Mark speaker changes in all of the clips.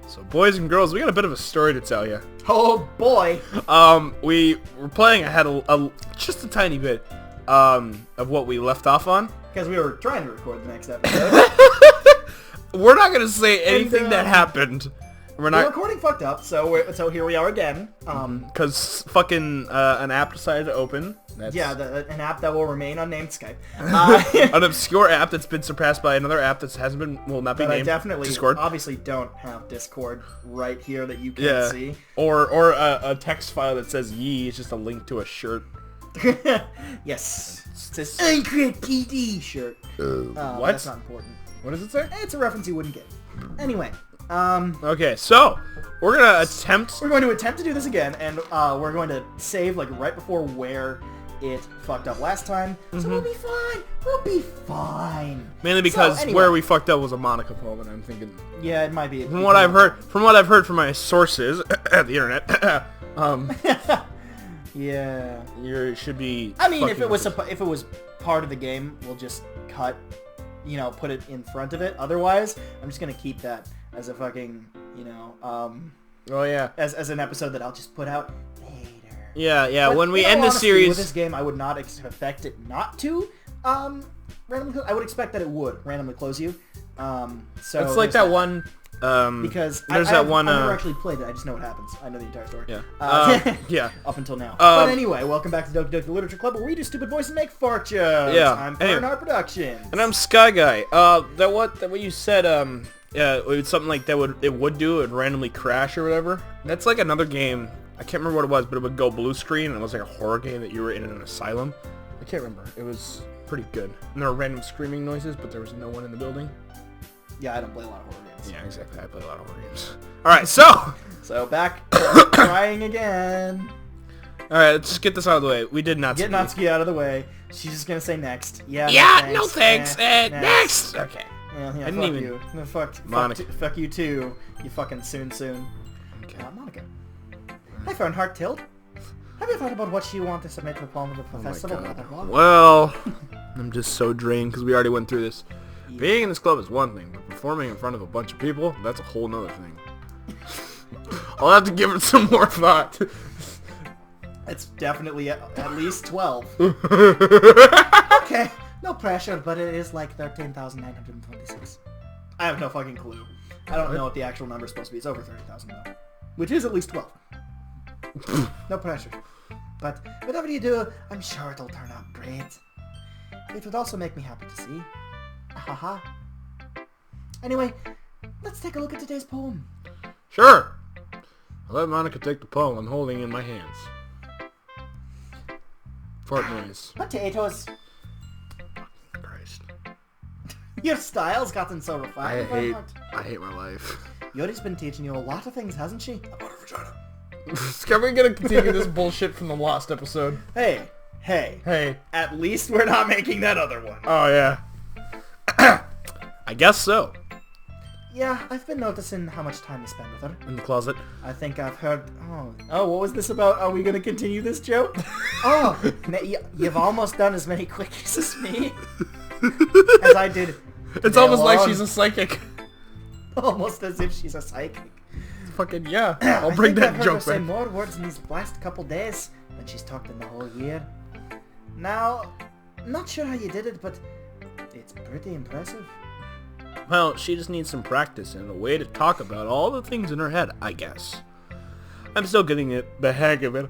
Speaker 1: So, boys and girls, we got a bit of a story to tell you.
Speaker 2: Oh boy!
Speaker 1: We were playing ahead just a tiny bit of what we left off on.
Speaker 2: Because we were trying to record the next episode.
Speaker 1: We're not gonna say anything that happened.
Speaker 2: The recording fucked up, so here we are again.
Speaker 1: Because fucking an app decided to open.
Speaker 2: An app that will remain unnamed Skype.
Speaker 1: An obscure app that's been surpassed by another app that will not be named.
Speaker 2: I definitely,
Speaker 1: Discord.
Speaker 2: obviously don't have Discord right here that you can't see.
Speaker 1: Or a text file that says "ye" is just a link to a shirt.
Speaker 2: Yes. It says Uncrit PD shirt.
Speaker 1: What?
Speaker 2: That's not important.
Speaker 1: What does it say?
Speaker 2: It's a reference you wouldn't get. Anyway.
Speaker 1: Okay, so we're going to attempt
Speaker 2: to do this again, and we're going to save like right before where it fucked up last time. So we'll be fine. We'll be fine.
Speaker 1: Mainly because where we fucked up was a Monica poem, and I'm thinking.
Speaker 2: Yeah, it might be.
Speaker 1: From what I've heard from my sources at the internet.
Speaker 2: Yeah.
Speaker 1: You should be.
Speaker 2: I mean, if it was part of the game, we'll just cut. Put it in front of it. Otherwise, I'm just gonna keep that as a fucking,
Speaker 1: oh yeah.
Speaker 2: As an episode that I'll just put out later.
Speaker 1: Yeah.
Speaker 2: But,
Speaker 1: when we end the series
Speaker 2: with this game, I would not expect it not to randomly. I would expect that it would randomly close you. So
Speaker 1: it's like that one.
Speaker 2: Because
Speaker 1: there's
Speaker 2: I've
Speaker 1: one.
Speaker 2: never actually played it. I just know what happens. I know the entire story.
Speaker 1: Yeah. Yeah.
Speaker 2: Up until now. But anyway, welcome back to Doki Doki Literature Club, where we do stupid voices and make fortunes.
Speaker 1: Yeah.
Speaker 2: I'm Fernheart Productions.
Speaker 1: And I'm SkyGuy. That what you said. Yeah, it was something like that. It would randomly crash or whatever. That's like another game. I can't remember what it was, but it would go blue screen, and it was like a horror game that you were in an asylum. I can't remember. It was pretty good. And there were random screaming noises, but there was no one in the building.
Speaker 2: Yeah, I don't play a lot of horror games.
Speaker 1: Yeah, exactly. I play a lot of horror games. All right, so
Speaker 2: back trying again.
Speaker 1: All right, let's just get this out of the way. We did not
Speaker 2: get Natsuki out of the way. She's just gonna say next. Yeah.
Speaker 1: No thanks. Next. Okay.
Speaker 2: Yeah,
Speaker 1: I didn't even.
Speaker 2: You. No, fuck you too. You fucking soon. Okay. Monica. Hi, Fernheart Tilt. Have you thought about what you want to submit to the poem of the festival?
Speaker 1: Well, I'm just so drained because we already went through this. Yeah. Being in this club is one thing, but performing in front of a bunch of people, that's a whole nother thing. I'll have to give it some more thought.
Speaker 2: It's definitely at least 12. Okay. No pressure, but it is like 13,926. I have no fucking clue. I don't know what the actual number is supposed to be. It's over 30,000 though. Which is at least 12. No pressure. But whatever you do, I'm sure it'll turn out great. It would also make me happy to see. Haha. Anyway, let's take a look at today's poem.
Speaker 1: Sure. I'll let Monica take the poem I'm holding in my hands. Fart noise.
Speaker 2: Potatoes.
Speaker 1: Christ.
Speaker 2: Your style's gotten so refined.
Speaker 1: I hate my life.
Speaker 2: Yuri's been teaching you a lot of things, hasn't she? About her vagina.
Speaker 1: Can we gonna continue this bullshit from the last episode?
Speaker 2: Hey. At least we're not making that other one.
Speaker 1: Oh, yeah. I guess so.
Speaker 2: Yeah, I've been noticing how much time you spend with her.
Speaker 1: In the closet.
Speaker 2: I think I've heard... Oh, what was this about? Are we going to continue this joke? Oh, you've almost done as many quickies as me. As I did.
Speaker 1: It's almost like she's a psychic.
Speaker 2: Almost as if she's a psychic.
Speaker 1: Fucking, yeah. I'll bring that joke back.
Speaker 2: I've say more words in these last couple days than she's talked in the whole year. Now, not sure how you did it, but it's pretty impressive.
Speaker 1: Well, she just needs some practice and a way to talk about all the things in her head, I guess. I'm still getting the hang of it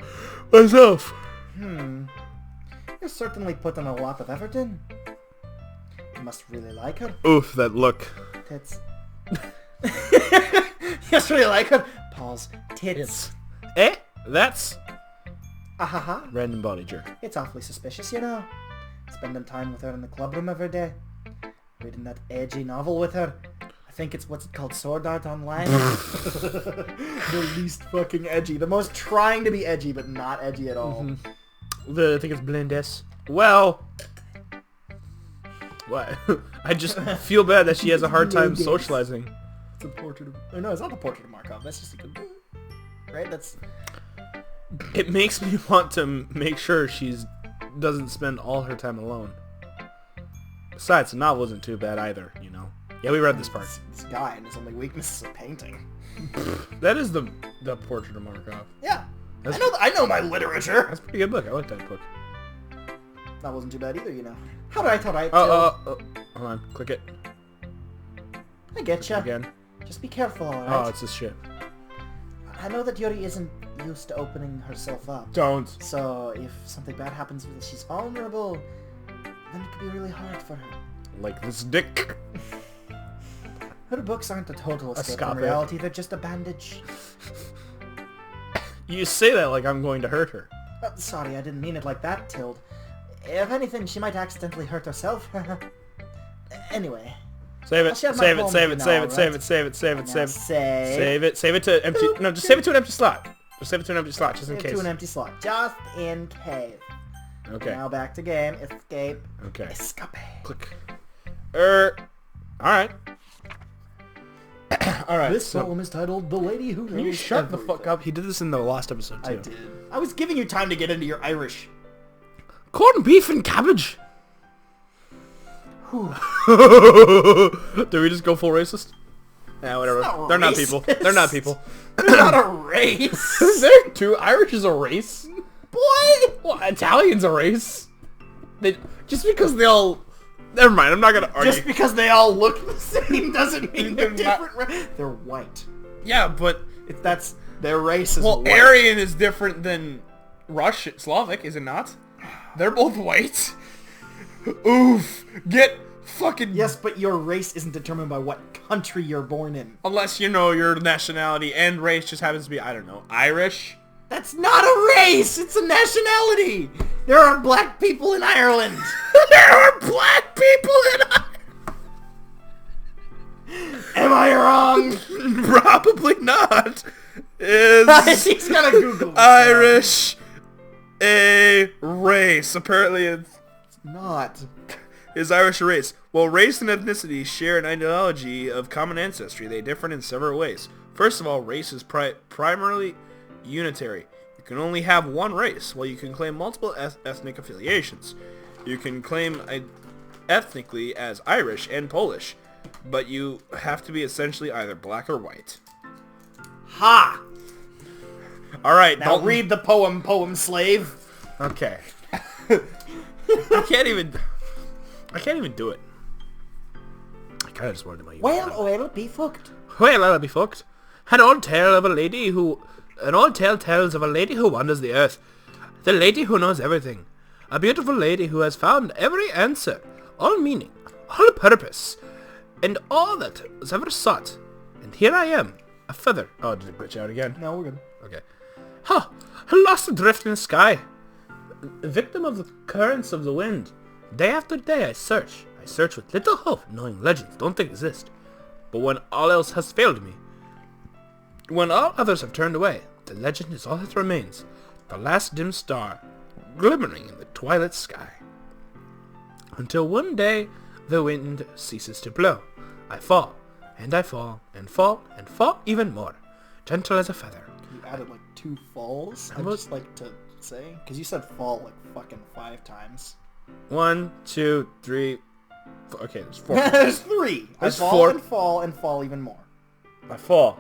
Speaker 1: myself.
Speaker 2: You're certainly putting a lot of effort in. You must really like her.
Speaker 1: Oof, that look.
Speaker 2: Tits. You must really like her. Pause. Tits.
Speaker 1: That's...
Speaker 2: Ahaha.
Speaker 1: Random body jerk.
Speaker 2: It's awfully suspicious, Spending time with her in the clubroom every day. Reading that edgy novel with her. I think it's what's it called, Sword Art Online. The least fucking edgy. The most trying to be edgy, but not edgy at all.
Speaker 1: I think it's Blindess. Well... What? I just feel bad that she has a hard time socializing.
Speaker 2: It's a portrait of... Oh, no, it's not the portrait of Markov. That's just a good... Right? That's...
Speaker 1: It makes me want to make sure doesn't spend all her time alone. Besides, the novel isn't too bad either, Yeah, we read this part.
Speaker 2: This guy and his only weakness is a painting.
Speaker 1: That is the portrait of Markov.
Speaker 2: Yeah. I know my literature.
Speaker 1: That's a pretty good book. I like that book.
Speaker 2: That wasn't too bad either, you know. How did I tell right?
Speaker 1: Oh, hold on. Click it.
Speaker 2: I get ya.
Speaker 1: Again.
Speaker 2: Just be careful, alright?
Speaker 1: Oh, it's this shit.
Speaker 2: I know that Yuri isn't used to opening herself up.
Speaker 1: Don't.
Speaker 2: So if something bad happens when she's vulnerable, then it could be really hard for her.
Speaker 1: Like this dick.
Speaker 2: Her books aren't a total escape from
Speaker 1: Escape.
Speaker 2: reality, they're just a bandage.
Speaker 1: You say that like I'm going to hurt her.
Speaker 2: Sorry, I didn't mean it like that, Tilde. If anything, she might accidentally hurt herself. Anyway.
Speaker 1: Save it.
Speaker 2: Save
Speaker 1: Save
Speaker 2: it.
Speaker 1: it.
Speaker 2: Save it.
Speaker 1: Save it. Save it. Save it. Save it. Save it.
Speaker 2: Save
Speaker 1: it. Save it to empty. No, just save it to an empty slot. Just save it to an empty slot, just in
Speaker 2: Save
Speaker 1: case.
Speaker 2: it to an empty slot, just in case.
Speaker 1: Okay.
Speaker 2: Now back to game. Escape.
Speaker 1: Okay.
Speaker 2: Escape.
Speaker 1: Click. Alright. Alright.
Speaker 2: This poem is titled "The Lady Who Knows
Speaker 1: Can you shut the
Speaker 2: Everything."
Speaker 1: fuck up? He did this in the last episode too.
Speaker 2: I did. I was giving you time to get into your Irish.
Speaker 1: Corned beef and cabbage. Did we just go full racist? Yeah, whatever.
Speaker 2: Not
Speaker 1: They're not
Speaker 2: racist.
Speaker 1: people. They're not people.
Speaker 2: They're not a race.
Speaker 1: They're too. Irish is a race.
Speaker 2: Boy!
Speaker 1: Well, Italian's a race. Just because they all... Never mind, I'm not gonna argue.
Speaker 2: Just because they all look the same doesn't mean they're different. They're white.
Speaker 1: Yeah, but...
Speaker 2: That's... Their race is
Speaker 1: Well,
Speaker 2: white.
Speaker 1: Aryan is different than Russian, Slavic, is it not? They're both white. Oof. Get fucking...
Speaker 2: Yes, but your race isn't determined by what country you're born in.
Speaker 1: Unless, you know, your nationality and race just happens to be, I don't know, Irish?
Speaker 2: That's not a race! It's a nationality! There are black people in Ireland!
Speaker 1: There are black people in
Speaker 2: Am I wrong?
Speaker 1: Probably not. Is
Speaker 2: He's gonna Google this.
Speaker 1: Irish a race? Apparently it's
Speaker 2: Not.
Speaker 1: is Irish a race. Well, race and ethnicity share an ideology of common ancestry. They differ in several ways. First of all, race is primarily unitary. You can only have one race, while you can claim multiple ethnic affiliations. You can claim ethnically as Irish and Polish, but you have to be essentially either black or white.
Speaker 2: Ha!
Speaker 1: Alright,
Speaker 2: Now read the poem, slave.
Speaker 1: Okay. I can't even do it. I kinda just wanted to my
Speaker 2: Well, be fucked.
Speaker 1: Well, I'll be fucked. An old tale tells of a lady who wanders the earth. The lady who knows everything. A beautiful lady who has found every answer, all meaning, all purpose, and all that was ever sought. And here I am, a feather. Oh, did it glitch out again?
Speaker 2: No, we're good.
Speaker 1: Okay. Huh, lost adrift in the sky. Victim of the currents of the wind. Day after day I search with little hope, knowing legends don't exist. But when all else has failed me, when all others have turned away, the legend is all that remains, the last dim star, glimmering in the twilight sky. Until one day, the wind ceases to blow. I fall, and I fall, and fall, and fall even more, gentle as a feather.
Speaker 2: You added like 2 falls. I'd
Speaker 1: Almost-
Speaker 2: just like to say, because you said fall like fucking 5 times.
Speaker 1: 1, 2, 3, 4. Okay, there's 4.
Speaker 2: There's 3. I
Speaker 1: There's
Speaker 2: fall
Speaker 1: 4.
Speaker 2: and fall and fall even more.
Speaker 1: I fall,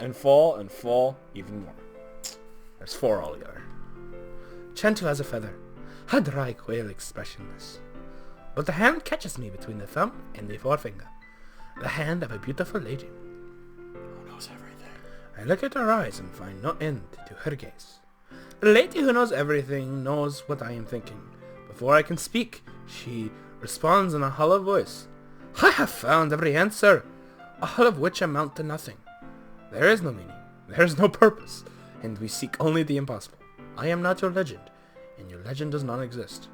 Speaker 1: and fall, and fall even more. There's 4 altogether. Gentle as a feather, a dry quail expressionless. But the hand catches me between the thumb and the forefinger. The hand of a beautiful lady.
Speaker 2: Who knows everything?
Speaker 1: I look at her eyes and find no end to her gaze. The lady who knows everything knows what I am thinking. Before I can speak, she responds in a hollow voice. I have found every answer, all of which amount to nothing. There is no meaning, there is no purpose, and we seek only the impossible. I am not your legend, and your legend does not exist.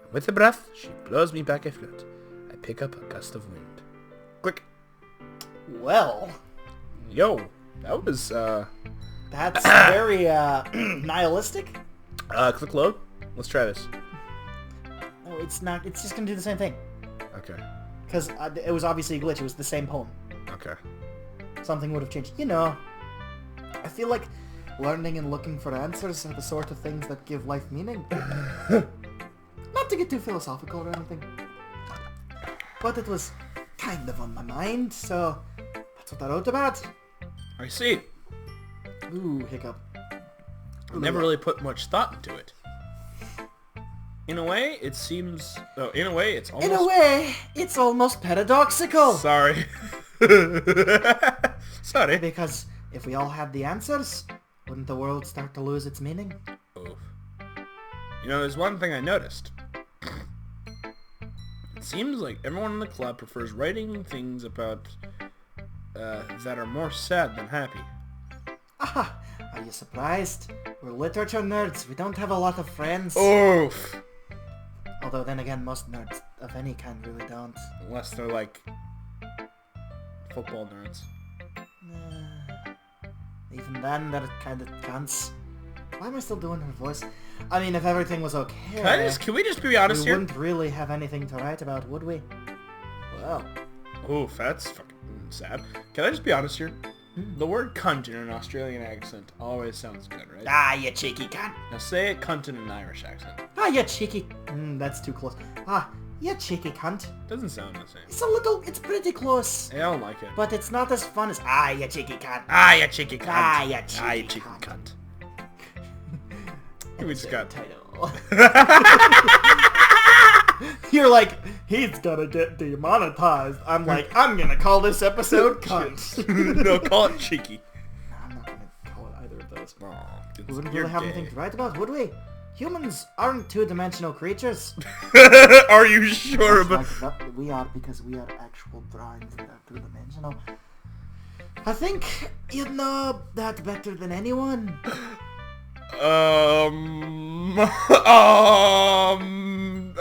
Speaker 1: And with a breath, she blows me back afloat. I pick up a gust of wind. Click.
Speaker 2: Well,
Speaker 1: Yo, that was,
Speaker 2: that's very nihilistic.
Speaker 1: Click load. Let's try this.
Speaker 2: No, it's not. It's just gonna do the same thing.
Speaker 1: Okay.
Speaker 2: Because it was obviously a glitch. It was the same poem.
Speaker 1: Okay.
Speaker 2: Something would have changed. You know, I feel like learning and looking for answers are the sort of things that give life meaning. Not to get too philosophical or anything, but it was kind of on my mind, so that's what I wrote about.
Speaker 1: I see.
Speaker 2: Ooh, hiccup.
Speaker 1: Never really put much thought into it. In a way, it seems... Oh, in a way, it's almost...
Speaker 2: In a way, it's almost paradoxical.
Speaker 1: Sorry. Sorry.
Speaker 2: Because if we all had the answers, wouldn't the world start to lose its meaning?
Speaker 1: Oof. You know, there's one thing I noticed. It seems like everyone in the club prefers writing things about that are more sad than happy.
Speaker 2: Ah, are you surprised? We're literature nerds. We don't have a lot of friends.
Speaker 1: Oof.
Speaker 2: Although then again, most nerds of any kind really don't.
Speaker 1: Unless they're like football nerds.
Speaker 2: Even then, they're kind of cunts. Why am I still doing her voice? I mean, if everything was okay...
Speaker 1: Can we just be honest here?
Speaker 2: We wouldn't really have anything to write about, would we? Well...
Speaker 1: Oof, that's fucking sad. Can I just be honest here? The word cunt in an Australian accent always sounds good, right?
Speaker 2: Ah, you cheeky cunt!
Speaker 1: Now say it cunt in an Irish accent.
Speaker 2: Ah, you cheeky... that's too close. Ah, you cheeky cunt.
Speaker 1: Doesn't sound the same.
Speaker 2: It's pretty close.
Speaker 1: I don't like it.
Speaker 2: But it's not as fun as, ah, you cheeky cunt.
Speaker 1: Ah, you cheeky cunt.
Speaker 2: Ah, you cheeky,
Speaker 1: Ah, you cheeky cunt. We just got...
Speaker 2: title. You're like, he's gonna get demonetized. I'm like, I'm gonna call this episode cunt.
Speaker 1: No, call it cheeky.
Speaker 2: No, I'm not gonna call it either of those.
Speaker 1: Aw,
Speaker 2: We wouldn't really have anything to write about, would we? Humans aren't two-dimensional creatures.
Speaker 1: Are you sure about...
Speaker 2: We are, because we are actual drawings that are two-dimensional. I think you'd know that better than anyone.
Speaker 1: Are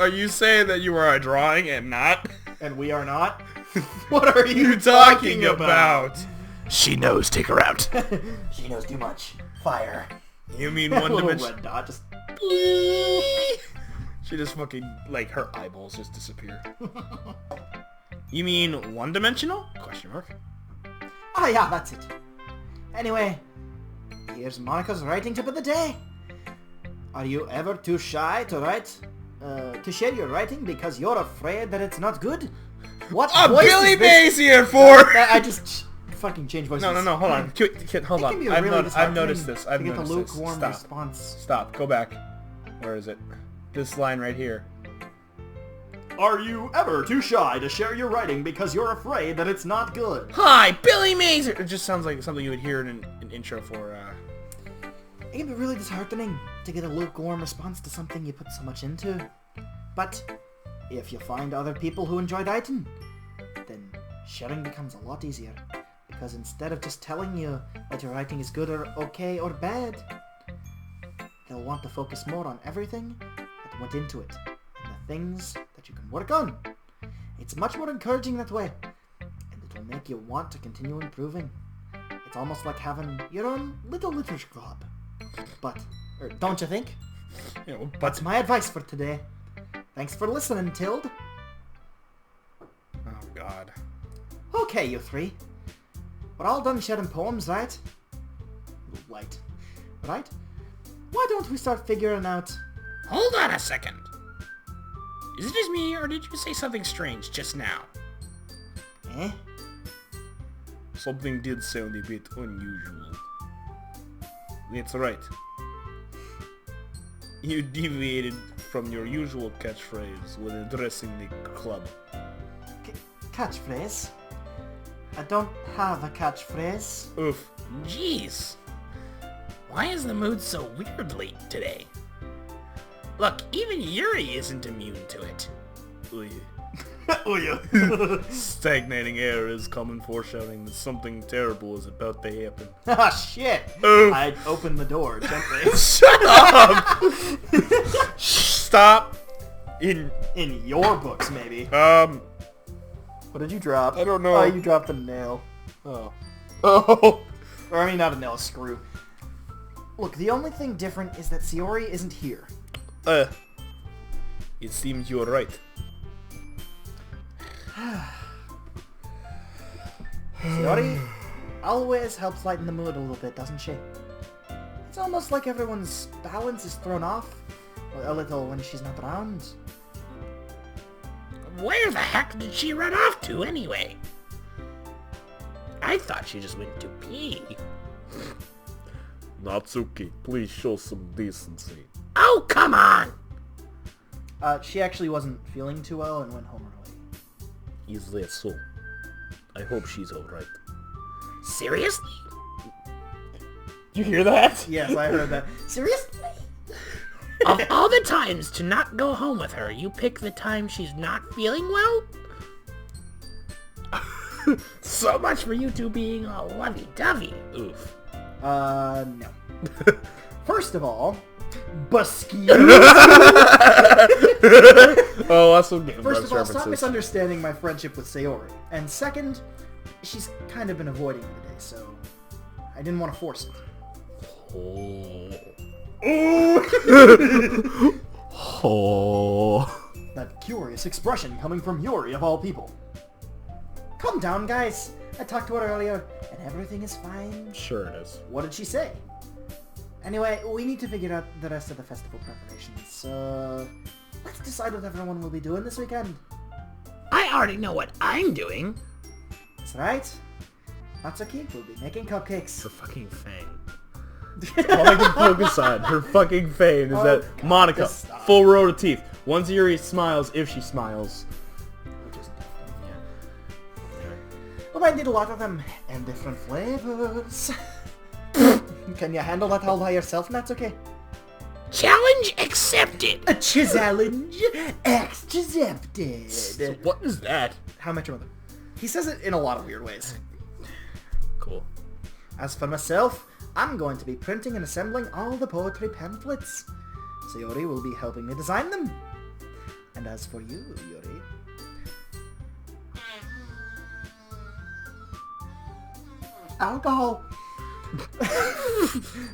Speaker 1: you saying that you are a drawing and not?
Speaker 2: And we are not? What are you
Speaker 1: talking about?
Speaker 3: She knows, take her out.
Speaker 2: She knows too much. Fire.
Speaker 1: You mean
Speaker 2: That
Speaker 1: one
Speaker 2: little
Speaker 1: dimension?
Speaker 2: red dot just...
Speaker 1: She just fucking, like, her eyeballs just disappear. You mean one-dimensional? Question mark.
Speaker 2: Ah, yeah, that's it. Anyway, here's Monica's writing tip of the day. Are you ever too shy to write, to share your writing because you're afraid that it's not good? What voice
Speaker 1: Billy
Speaker 2: is this?
Speaker 1: Mays here for...
Speaker 2: I just fucking changed voices.
Speaker 1: No, hold on. Hold on. I've noticed this. I've
Speaker 2: to get
Speaker 1: noticed
Speaker 2: the
Speaker 1: this.
Speaker 2: lukewarm
Speaker 1: Stop.
Speaker 2: response.
Speaker 1: Stop. Go back. Where is it? This line right here.
Speaker 2: Are you ever too shy to share your writing because you're afraid that it's not good?
Speaker 1: Hi, Billy Mays! It just sounds like something you would hear in an intro for,
Speaker 2: It can be really disheartening to get a lukewarm response to something you put so much into. But if you find other people who enjoy writing, then sharing becomes a lot easier. Because instead of just telling you that your writing is good or okay or bad, they'll want to focus more on everything that went into it and the things that you can work on. It's much more encouraging that way, and it'll make you want to continue improving. It's almost like having your own little literature club. But, don't you think?
Speaker 1: you know, but...
Speaker 2: That's my advice for today. Thanks for listening, Tilde.
Speaker 1: Oh, God.
Speaker 2: Okay, you three. We're all done sharing poems, right? Right. Right? Why don't we start figuring out...
Speaker 1: Hold on a second. Is it just me, or did you say something strange just now?
Speaker 2: Eh?
Speaker 1: Something did sound a bit unusual. That's right. You deviated from your usual catchphrase when addressing the club.
Speaker 2: Catchphrase? I don't have a catchphrase.
Speaker 1: Oof.
Speaker 3: Jeez. Why is the mood so weirdly today? Look, even Yuri isn't immune to it.
Speaker 1: Oy.
Speaker 2: Oh yeah.
Speaker 1: Stagnating air is common foreshadowing that something terrible is about to happen.
Speaker 2: Ah, shit.
Speaker 1: Oof.
Speaker 2: I opened the door gently.
Speaker 1: Shut up! Stop.
Speaker 2: In your books, maybe. What did you drop?
Speaker 1: I don't know.
Speaker 2: Oh, you dropped a nail.
Speaker 1: Oh. Oh.
Speaker 2: Or, I mean, not a nail, a screw. Look, the only thing different is that Sayori isn't here.
Speaker 1: It seems you're right.
Speaker 2: Sayori always helps lighten the mood a little bit, doesn't she? It's almost like everyone's balance is thrown off a little when she's not around.
Speaker 3: Where the heck did she run off to, anyway? I thought she just went to pee.
Speaker 1: Natsuki, please show some decency.
Speaker 3: Oh, come on!
Speaker 2: She actually wasn't feeling too well and went home early.
Speaker 1: Is that so? I hope she's alright.
Speaker 3: Seriously?
Speaker 1: Did you hear that?
Speaker 2: Yes, I heard that. Seriously?
Speaker 3: Of all the times to not go home with her, you pick the time she's not feeling well? So much for you two being all lovey-dovey.
Speaker 1: Oof.
Speaker 2: No. First of all, Busky.
Speaker 1: Oh, that's some Game
Speaker 2: First of all,
Speaker 1: references.
Speaker 2: stop misunderstanding my friendship with Sayori. And second, she's kind of been avoiding me today, so I didn't want to force it.
Speaker 1: Oh.
Speaker 2: That curious expression coming from Yuri of all people. Calm down, guys. I talked to her earlier, and everything is fine.
Speaker 1: Sure it is.
Speaker 2: What did she say? Anyway, we need to figure out the rest of the festival preparations. Let's decide what everyone will be doing this weekend.
Speaker 3: I already know what I'm doing.
Speaker 2: That's right. Natsuki will be making cupcakes.
Speaker 1: Her fucking fang. All I can focus on, her fucking fang, is that
Speaker 2: God,
Speaker 1: Monica,
Speaker 2: just stop.
Speaker 1: full row of teeth. Once Yuri smiles, if she smiles.
Speaker 2: Which isn't we might need a lot of them, and different flavors. Can you handle that all by yourself, Natsuki?
Speaker 3: Challenge accepted.
Speaker 2: A challenge accepted.
Speaker 1: So what is that?
Speaker 2: How much of them? He says it in a lot of weird ways.
Speaker 1: Cool.
Speaker 2: As for myself, I'm going to be printing and assembling all the poetry pamphlets. Sayori will be helping me design them. And as for you, Yuri... Alcohol!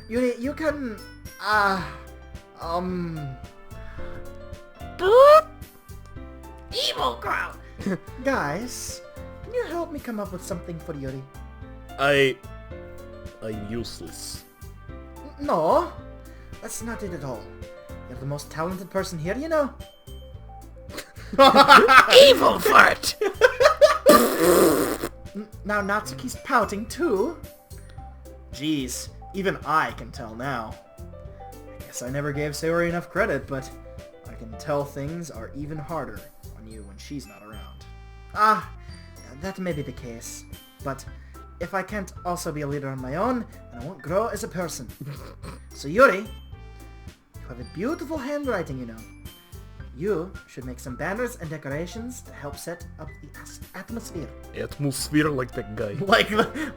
Speaker 2: Yuri, you can...
Speaker 3: Evil crowd.
Speaker 2: Guys, can you help me come up with something for Yuri?
Speaker 1: I'm useless.
Speaker 2: No, that's not it at all. You're the most talented person here, you know.
Speaker 3: Evil fart.
Speaker 2: Now Natsuki's pouting too. Jeez, even I can tell now. I guess I never gave Sayori enough credit, but I can tell things are even harder on you when she's not around. That may be the case, but if I can't also be a leader on my own, then I won't grow as a person. So Yuri, you have a beautiful handwriting, you know. You should make some banners and decorations to help set up the atmosphere.
Speaker 1: Atmosphere like that guy.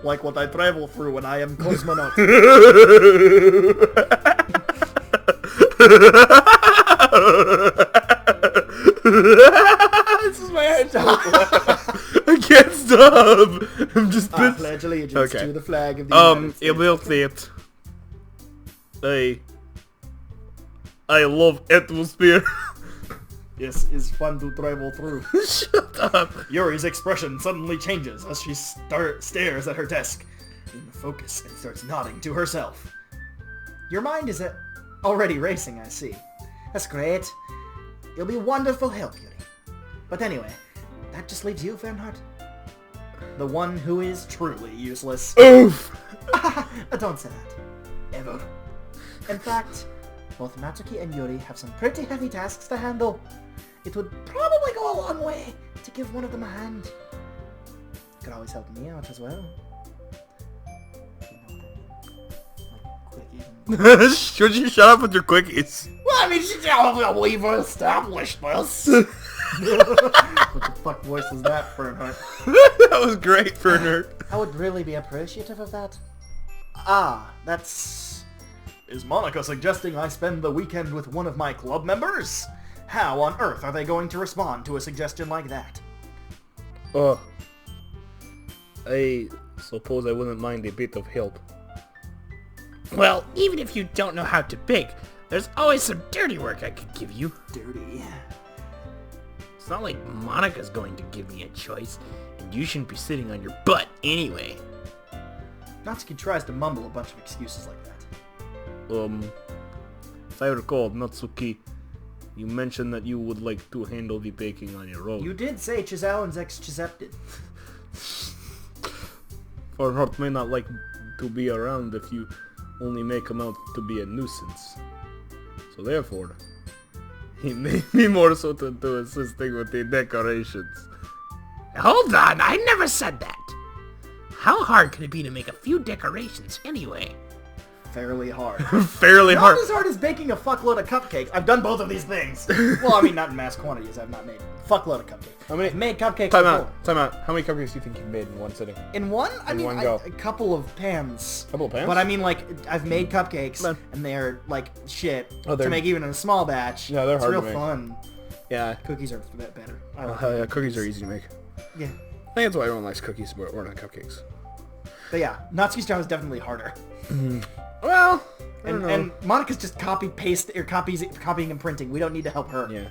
Speaker 2: Like what I travel through when I am cosmonaut.
Speaker 1: This is my head. I can't stop. I'm just
Speaker 2: I pledge allegiance
Speaker 1: Okay.
Speaker 2: to the flag of the United States.
Speaker 1: I will say it. I love atmosphere.
Speaker 2: This is fun to travel through.
Speaker 1: Shut up.
Speaker 2: Yuri's expression suddenly changes as she stares at her desk in focus and starts nodding to herself. Your mind is already racing, I see. That's great. You'll be wonderful help, Yuri. But anyway, that just leaves you, Fernheart. The one who is truly useless.
Speaker 1: Oof.
Speaker 2: Don't say that. Ever. In fact, both Natsuki and Yuri have some pretty heavy tasks to handle. It would probably go a long way to give one of them a hand. You could always help me out as well. You know what I mean? Like quickies and...
Speaker 1: Should you shut up with your quickies?
Speaker 2: Well, I mean, we've established this. What the fuck voice was that, Fernheart?
Speaker 1: That was great, Fernheart.
Speaker 2: I would really be appreciative of that. That's... Is Monica suggesting I spend the weekend with one of my club members? How on earth are they going to respond to a suggestion like that?
Speaker 1: I suppose I wouldn't mind a bit of help.
Speaker 3: Well, even if you don't know how to bake, there's always some dirty work I could give you.
Speaker 2: Dirty.
Speaker 3: It's not like Monica's going to give me a choice, and you shouldn't be sitting on your butt anyway.
Speaker 2: Natsuki tries to mumble a bunch of excuses like that.
Speaker 1: If I recall, Natsuki, You mentioned that you would like to handle the baking on your own.
Speaker 2: You did say Chisao's ex-Chisepted.
Speaker 1: Fernheart may not like to be around if you only make him out to be a nuisance. So therefore, he may be more so to assisting with the decorations.
Speaker 3: Hold on, I never said that. How hard could it be to make a few decorations anyway?
Speaker 2: Fairly hard.
Speaker 1: Fairly hard.
Speaker 2: Not as hard as baking a fuckload of cupcakes. I've done both of these things. Well, I mean, not in mass quantities. I've not made a fuckload of cupcakes.
Speaker 1: How many?
Speaker 2: I've made cupcakes
Speaker 1: Time
Speaker 2: before.
Speaker 1: out. Time out. How many cupcakes do you think you've made in one sitting?
Speaker 2: In one? I mean,
Speaker 1: one go.
Speaker 2: a couple of pans.
Speaker 1: Couple of pans?
Speaker 2: But I mean, like, I've made cupcakes,
Speaker 1: Man.
Speaker 2: and they're, like, shit
Speaker 1: Oh,
Speaker 2: to make even in a small batch.
Speaker 1: Yeah, they're
Speaker 2: it's
Speaker 1: hard
Speaker 2: real
Speaker 1: to make.
Speaker 2: fun.
Speaker 1: Yeah.
Speaker 2: Cookies are a bit better. I like
Speaker 1: Hell yeah, cookies are easy to make.
Speaker 2: Yeah.
Speaker 1: I think that's why everyone likes cookies, but we're not cupcakes.
Speaker 2: But yeah, Natsuki's job is definitely harder.
Speaker 1: Well, I don't know.
Speaker 2: And Monica's just copying and printing. We don't need to help her.
Speaker 1: Yeah.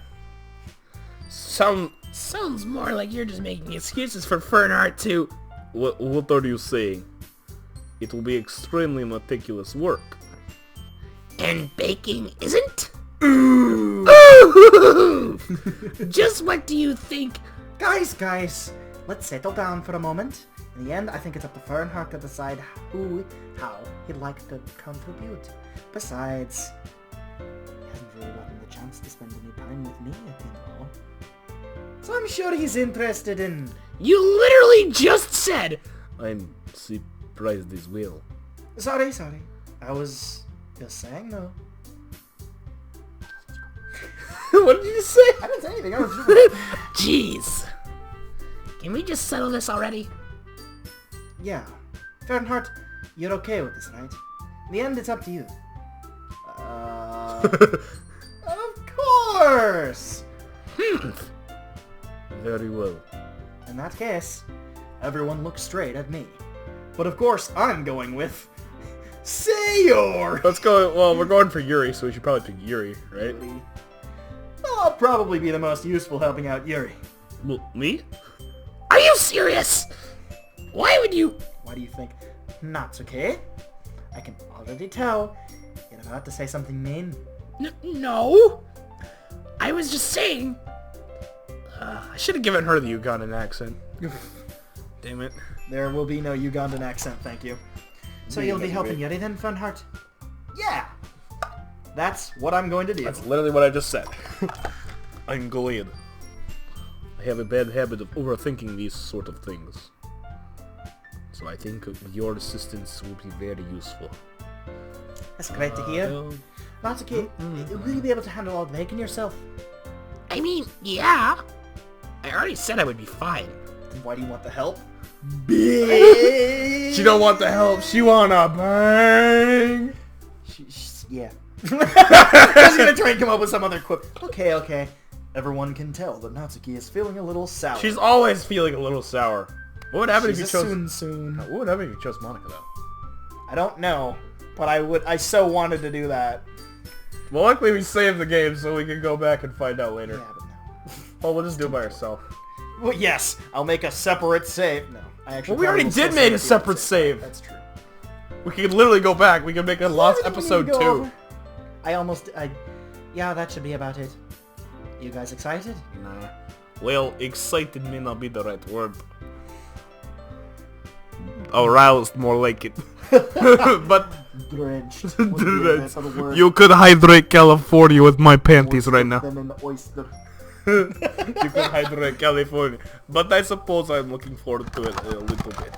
Speaker 3: Sounds more like you're just making excuses for Fernheart to...
Speaker 1: What are you saying? It will be extremely meticulous work.
Speaker 3: And baking isn't? Just what do you think?
Speaker 2: Guys, let's settle down for a moment. In the end, I think it's up to Fernheart to decide how he'd like to contribute. Besides, he hasn't really gotten the chance to spend any time with me yet, you know. So I'm sure he's interested in...
Speaker 3: You literally just said...
Speaker 1: I'm surprised as well.
Speaker 2: Sorry. I was just saying, though.
Speaker 1: What did you say?
Speaker 2: I didn't say anything. I was just...
Speaker 3: Jeez. Can we just settle this already?
Speaker 2: Yeah. Fernheart, you're okay with this, right? In the end, it's up to you. Of course!
Speaker 1: Very well.
Speaker 2: In that case, everyone looks straight at me. But of course, I'm going with... Sayor!
Speaker 1: Let's go. Well, we're going for Yuri, so we should probably pick Yuri, right?
Speaker 2: I'll probably be the most useful helping out Yuri.
Speaker 1: Well, me?
Speaker 3: Are you serious? Why would you...
Speaker 2: Why do you think? Natsuki? I can already tell. You're about to say something mean.
Speaker 3: No. I was just saying...
Speaker 1: I should have given her the Ugandan accent. Damn it.
Speaker 2: There will be no Ugandan accent, thank you. So you'll be helping Yuri then, Fernheart? Yeah! That's what I'm going to do.
Speaker 1: That's literally what I just said. I'm glad. I have a bad habit of overthinking these sort of things. So I think your assistance will be very useful.
Speaker 2: That's great to hear. Natsuki, will you be able to handle all the bacon yourself?
Speaker 3: I mean, yeah. I already said I would be fine.
Speaker 2: Then why do you want the help?
Speaker 1: She don't want the help. She wanna bang.
Speaker 2: Yeah. I was gonna try and come up with some other quip. Okay. Everyone can tell that Natsuki is feeling a little sour.
Speaker 1: She's always feeling a little sour. What would happen if you
Speaker 2: She's
Speaker 1: chose?
Speaker 2: soon.
Speaker 1: What would happen if you chose Monica though?
Speaker 2: I don't know, but I so wanted to do that.
Speaker 1: Well, luckily we saved the game, so we can go back and find out later.
Speaker 2: Yeah, but no.
Speaker 1: Oh, we'll just do it by ourselves.
Speaker 2: Well, yes, I'll make a separate save. No, I actually.
Speaker 1: Well, we already
Speaker 2: probably will
Speaker 1: did
Speaker 2: still
Speaker 1: make a
Speaker 2: the
Speaker 1: separate
Speaker 2: episode.
Speaker 1: save.
Speaker 2: That's true.
Speaker 1: We can literally go back. We can make a lost episode 2.
Speaker 2: Yeah, that should be about it. You guys excited?
Speaker 1: Nah. Well, excited may not be the right word. Aroused, more like it. But
Speaker 2: Drenched.
Speaker 1: you could hydrate California with my panties right now.
Speaker 2: Than an oyster.
Speaker 1: You could hydrate California. But I suppose I'm looking forward to it a little bit.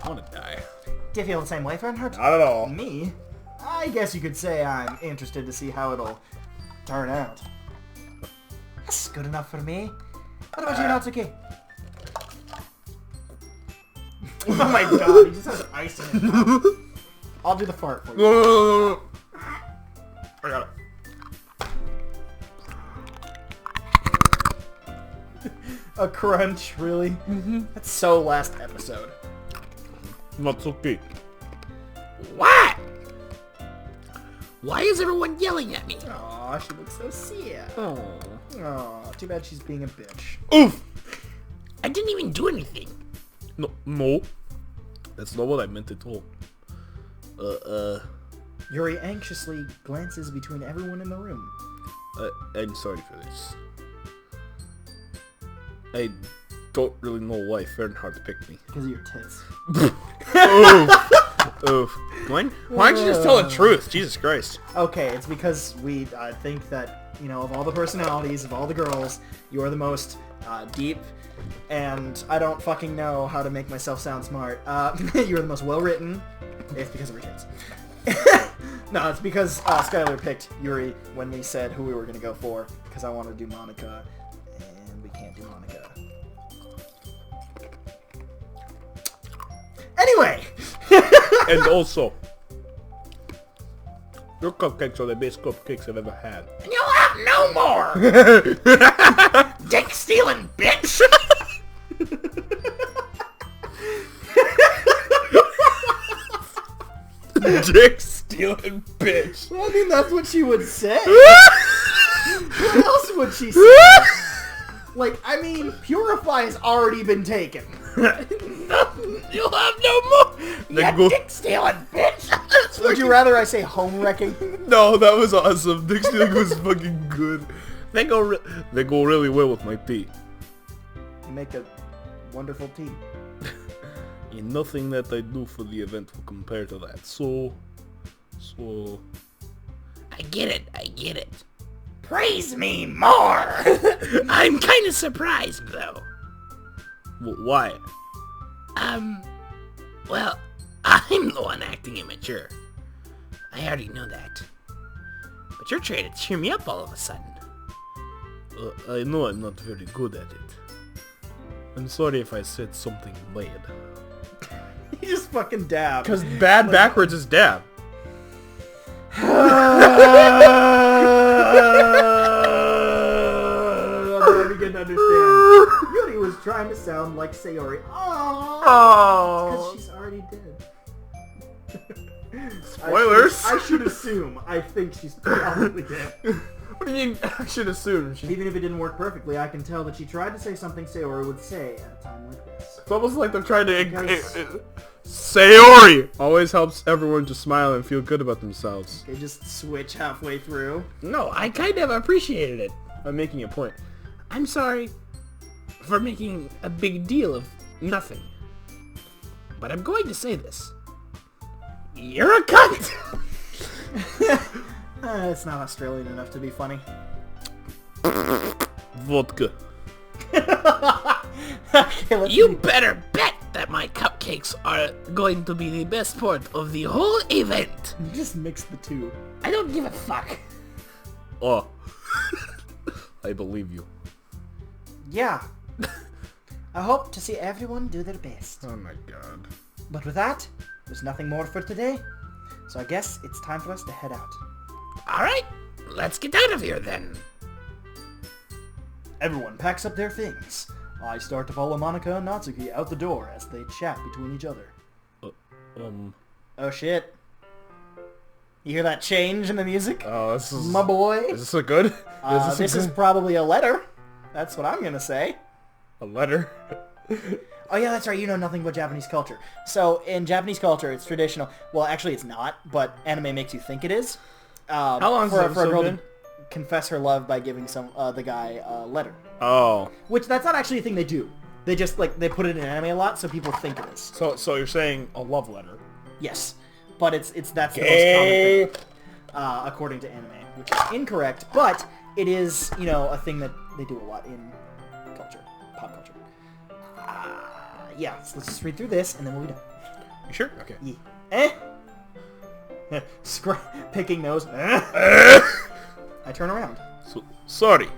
Speaker 1: I wanna die.
Speaker 2: Do you feel the same way, Fernheart?
Speaker 1: Not at all.
Speaker 2: Me? I guess you could say I'm interested to see how it'll turn out. That's good enough for me. What about you, Natsuki? Oh my god, he just has ice in his mouth. I'll do the fart for you.
Speaker 1: No. I got it.
Speaker 2: A crunch, really? That's so last episode.
Speaker 1: Natsuki.
Speaker 3: What? Why is everyone yelling at me?
Speaker 2: Aw, she looks so sad.
Speaker 1: Oh.
Speaker 2: Aw, too bad she's being a bitch.
Speaker 1: Oof.
Speaker 3: I didn't even do anything.
Speaker 1: No. That's not what I meant at all.
Speaker 2: Yuri anxiously glances between everyone in the room.
Speaker 1: I'm sorry for this. I don't really know why Fernheart picked me.
Speaker 2: Because of your tits.
Speaker 1: Oof. Why don't you just tell the truth? Jesus Christ.
Speaker 2: Okay, it's because we think that, you know, of all the personalities, of all the girls, you are the most deep, and I don't fucking know how to make myself sound smart. You're the most well-written. It's because of her tits. No, it's because Skylar picked Yuri when we said who we were going to go for, because I want to do Monica, and we can't do Monica. Anyway!
Speaker 1: And also, your cupcakes are the best cupcakes I've ever had.
Speaker 3: And you'll have no more! Dick stealing bitch!
Speaker 1: Dick stealing bitch.
Speaker 2: Well, I mean, that's what she would say. What else would she say? Like, I mean, Purify has already been taken.
Speaker 3: You'll have no more! You dick stealing bitch!
Speaker 2: Would you rather I say home wrecking?
Speaker 1: No, that was awesome. Dick stealing was fucking good. They go really well with my tea.
Speaker 2: You make a wonderful team.
Speaker 1: And nothing that I do for the event will compare to that. So...
Speaker 3: I get it. Praise me more! I'm kinda surprised, though.
Speaker 1: Why?
Speaker 3: Well, I'm the one acting immature. I already know that. But you're trying to cheer me up all of a sudden.
Speaker 1: I know I'm not very good at it. I'm sorry if I said something bad.
Speaker 2: You just fucking dab.
Speaker 1: Because bad backwards is dab.
Speaker 2: I begin to understand. Yuri was trying to sound like Sayori.
Speaker 1: Oh.
Speaker 2: Because she's already dead.
Speaker 1: Spoilers.
Speaker 2: I should assume. I think she's probably dead.
Speaker 1: What do you mean? I should assume.
Speaker 2: Even if it didn't work perfectly, I can tell that she tried to say something Sayori would say at a time like this.
Speaker 1: It's almost like they're trying to... Sayori always helps everyone to smile and feel good about themselves.
Speaker 2: They just switch halfway through.
Speaker 3: No, I kind of appreciated it.
Speaker 1: I'm making a point.
Speaker 3: I'm sorry for making a big deal of nothing. But I'm going to say this. You're a cunt!
Speaker 2: It's not Australian enough to be funny.
Speaker 1: Vodka.
Speaker 2: Okay,
Speaker 3: You better bet that my cupcakes are going to be the best part of the whole event.
Speaker 2: You just mix the two.
Speaker 3: I don't give a fuck.
Speaker 1: Oh. I believe you.
Speaker 2: Yeah. I hope to see everyone do their best.
Speaker 1: Oh my god.
Speaker 2: But with that, there's nothing more for today. So I guess it's time for us to head out.
Speaker 3: Alright, let's get out of here then.
Speaker 2: Everyone packs up their things. I start to follow Monica and Natsuki out the door as they chat between each other. Oh shit. You hear that change in the music?
Speaker 1: Oh, this is...
Speaker 2: My boy.
Speaker 1: Is this a good?
Speaker 2: This is probably a letter. That's what I'm gonna say.
Speaker 1: A letter?
Speaker 2: Oh yeah, that's right, you know nothing about Japanese culture. So, in Japanese culture, it's traditional. Well, actually it's not, but anime makes you think it is.
Speaker 1: How long
Speaker 2: for a girl
Speaker 1: been?
Speaker 2: to confess her love by giving the guy a letter.
Speaker 1: Oh.
Speaker 2: Which, that's not actually a thing they do. They just, like, they put it in anime a lot, so people think it is.
Speaker 1: So you're saying a love letter?
Speaker 2: Yes. But that's the most common thing, according to anime, which is incorrect, but it is, you know, a thing that they do a lot in culture, pop culture. Yeah, so let's just read through this, and then we'll be done.
Speaker 1: You sure? Okay.
Speaker 2: Yeah. Picking nose. I turn around.
Speaker 1: So, sorry.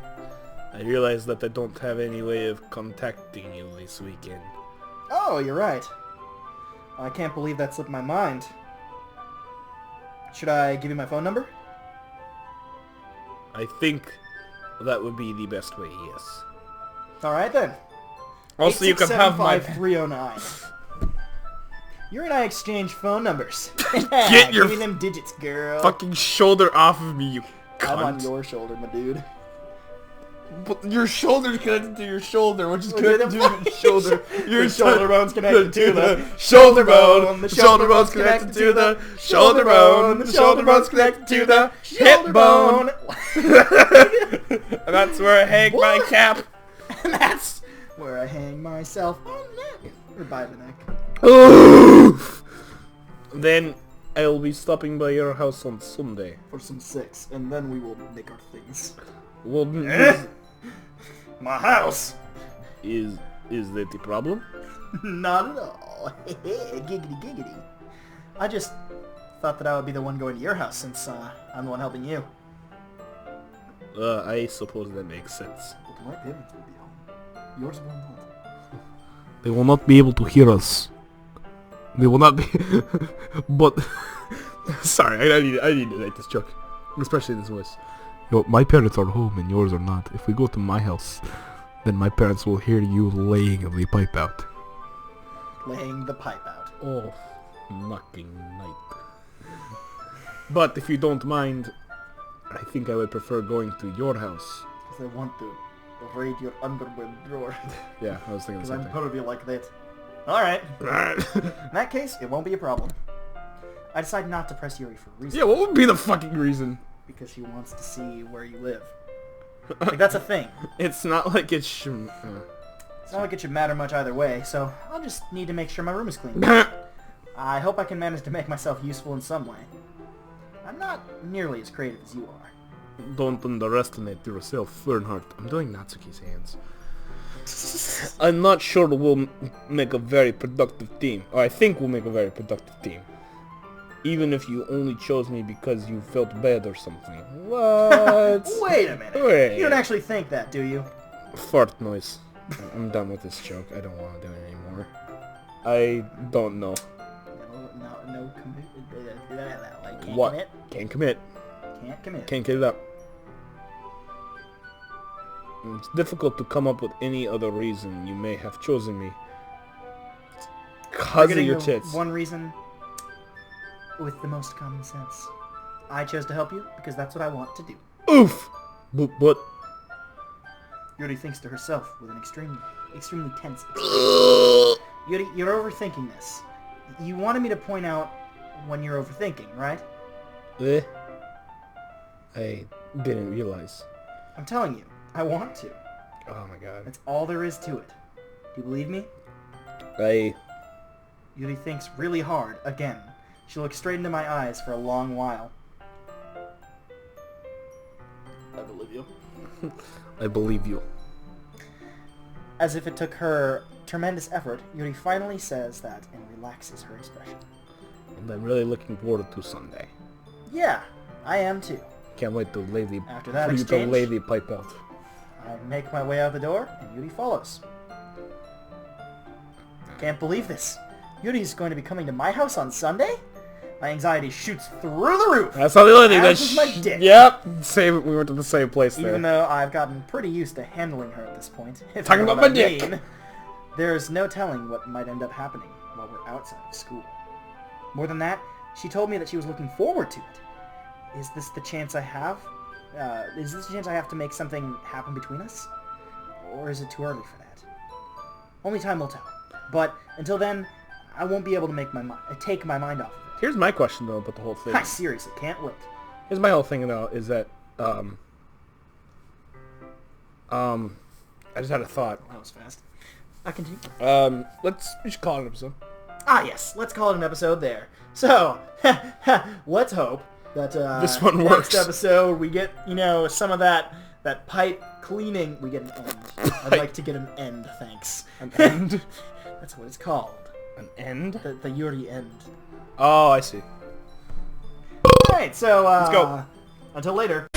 Speaker 1: I realize that I don't have any way of contacting you this weekend.
Speaker 2: Oh, you're right. I can't believe that slipped my mind. Should I give you my phone number?
Speaker 1: I think that would be the best way, yes.
Speaker 2: Alright then.
Speaker 1: Also, you can have my...
Speaker 2: 309. You and I exchange phone numbers.
Speaker 1: Get your
Speaker 2: Give me them digits, girl.
Speaker 1: fucking shoulder off of me, you cunt.
Speaker 2: I'm on your shoulder, my dude.
Speaker 1: But your shoulder's connected to your shoulder, which is connected to your shoulder.
Speaker 2: Your shoulder bone's connected to the
Speaker 1: shoulder bone. The shoulder bone's connected to the shoulder bone. The shoulder bone's connected to the hip bone. And that's where I hang my cap.
Speaker 2: And that's where I hang myself on the neck. Or by the neck.
Speaker 1: Oof. Then I'll be stopping by your house on Sunday.
Speaker 2: For some sex, and then we will make our things.
Speaker 1: Well,
Speaker 2: My house?
Speaker 1: is that the problem?
Speaker 2: Not at all. Giggity giggity. I just thought that I would be the one going to your house since I'm the one helping you.
Speaker 1: I suppose that makes sense.
Speaker 2: But my parents will be home. Yours will not.
Speaker 1: They will not be able to hear us. They will not be... But... Sorry, I need to make this joke. Especially in this voice. Yo, my parents are home and yours are not. If we go to my house, then my parents will hear you laying the pipe out.
Speaker 2: Laying the pipe out.
Speaker 1: Oh, fucking night. But if you don't mind, I think I would prefer going to your house.
Speaker 2: Because I want to raid your underwear drawer.
Speaker 1: Yeah, I was thinking the
Speaker 2: Because
Speaker 1: same
Speaker 2: I'm
Speaker 1: thing.
Speaker 2: probably like that. Alright.
Speaker 1: Alright.
Speaker 2: In that case, it won't be a problem. I decided not to press Yuri for a reason.
Speaker 1: Yeah, what would be the fucking reason?
Speaker 2: Because she wants to see where you live. Like, that's a thing.
Speaker 1: It's not like it should...
Speaker 2: It's not like it should matter much either way, so I'll just need to make sure my room is clean. I hope I can manage to make myself useful in some way. I'm not nearly as creative as you are.
Speaker 1: Don't underestimate yourself, Fernheart. I'm doing Natsuki's hands. I'm not sure we'll make a very productive team. Or I think we'll make a very productive team. Even if you only chose me because you felt bad or something. What?
Speaker 2: Wait a minute.
Speaker 1: Wait.
Speaker 2: You don't actually think that, do you?
Speaker 1: Fart noise. I'm done with this joke. I don't want to do it anymore. I don't know.
Speaker 2: No can't
Speaker 1: What?
Speaker 2: commit.
Speaker 1: Can't commit.
Speaker 2: Can't commit.
Speaker 1: Can't get it up. It's difficult to come up with any other reason you may have chosen me. Cause of
Speaker 2: Forgetting
Speaker 1: your
Speaker 2: the
Speaker 1: tits.
Speaker 2: one reason with the most common sense. I chose to help you because that's what I want to do.
Speaker 1: Oof! But
Speaker 2: Yuri thinks to herself with an extremely tense expression. Yuri, you're overthinking this. You wanted me to point out when you're overthinking, right?
Speaker 1: I didn't realize.
Speaker 2: I'm telling you, I want to.
Speaker 1: Oh my god.
Speaker 2: That's all there is to it. Do you believe me? Yuri thinks really hard, again. She looks straight into my eyes for a long while. I believe you.
Speaker 1: I believe you.
Speaker 2: As if it took her tremendous effort, Yuri finally says that and relaxes her expression.
Speaker 1: And I'm really looking forward to Sunday.
Speaker 2: Yeah, I am too.
Speaker 1: Can't wait to lay the
Speaker 2: After that
Speaker 1: for you to
Speaker 2: exchange-
Speaker 1: lay the pipe out.
Speaker 2: I make my way out the door, and Yuri follows. Can't believe this. Yuri's going to be coming to my house on Sunday? My anxiety shoots through the roof.
Speaker 1: That's not the only thing.
Speaker 2: As is my dick.
Speaker 1: Yep. Same. We went to the same place there.
Speaker 2: Even though I've gotten pretty used to handling her at this point. If
Speaker 1: Talking
Speaker 2: you know
Speaker 1: about
Speaker 2: what
Speaker 1: my
Speaker 2: I
Speaker 1: dick.
Speaker 2: mean, there's no telling what might end up happening while we're outside of school. More than that, she told me that she was looking forward to it. Is this the chance I have? Is this the chance I have to make something happen between us? Or is it too early for that? Only time will tell. But until then, I won't be able to take my mind off of it.
Speaker 1: Here's my question though about the whole thing.
Speaker 2: I seriously can't wait.
Speaker 1: Here's my whole thing though, is that I just had a thought.
Speaker 2: That was fast. I continue.
Speaker 1: We should call it an episode.
Speaker 2: Ah, yes. Let's call it an episode there. So, let's hope that
Speaker 1: This one
Speaker 2: next
Speaker 1: works.
Speaker 2: episode we get, some of that pipe cleaning. We get an end. I'd like to get an end, thanks.
Speaker 1: An end?
Speaker 2: That's what it's called.
Speaker 1: An end?
Speaker 2: The Yuri end.
Speaker 1: Oh, I see.
Speaker 2: Alright, so,
Speaker 1: Let's go.
Speaker 2: Until later.